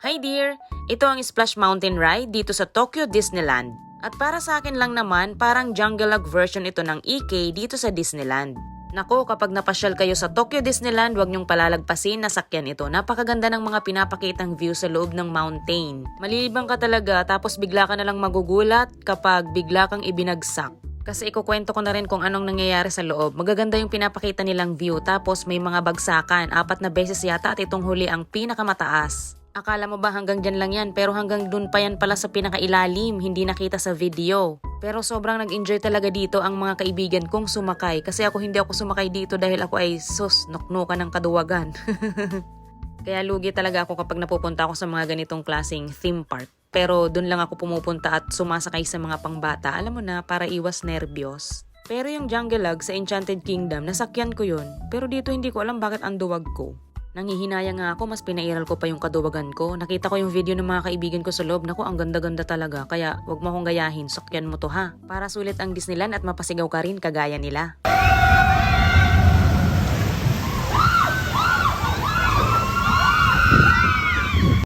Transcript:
Hi dear! Ito ang Splash Mountain Ride dito sa Tokyo Disneyland. At para sa akin lang naman, parang Jungle Log version ito ng EK dito sa Disneyland. Nako, kapag napasyal kayo sa Tokyo Disneyland, huwag niyong palalagpasin na sakyan ito. Napakaganda ng mga pinapakitang view sa loob ng mountain. Malilibang ka talaga tapos bigla ka na lang magugulat kapag bigla kang ibinagsak. Kasi ikukwento ko na rin kung anong nangyayari sa loob. Magaganda yung pinapakita nilang view tapos may mga bagsakan. 4 na beses yata at itong huli ang pinakamataas. Akala mo ba hanggang dyan lang yan pero hanggang dun pa yan pala sa pinakailalim, hindi nakita sa video. Pero sobrang nag-enjoy talaga dito ang mga kaibigan kong sumakay kasi hindi ako sumakay dito dahil ako ay noknukan ng kaduwagan. Kaya lugi talaga ako kapag napupunta ako sa mga ganitong klaseng theme park. Pero dun lang ako pumupunta at sumasakay sa mga pangbata, alam mo na, para iwas nerbiyos. Pero yung Jungle Log sa Enchanted Kingdom, nasakyan ko yun. Pero dito hindi ko alam bakit ang duwag ko. Nanghihinaya nga ako, mas pinairal ko pa yung kaduwagan ko. Nakita ko yung video ng mga kaibigan ko sa loob. Naku, ang ganda-ganda talaga. Kaya wag mo akong gayahin, sakyan mo to ha. Para sulit ang Disneyland at mapasigaw ka rin kagaya nila.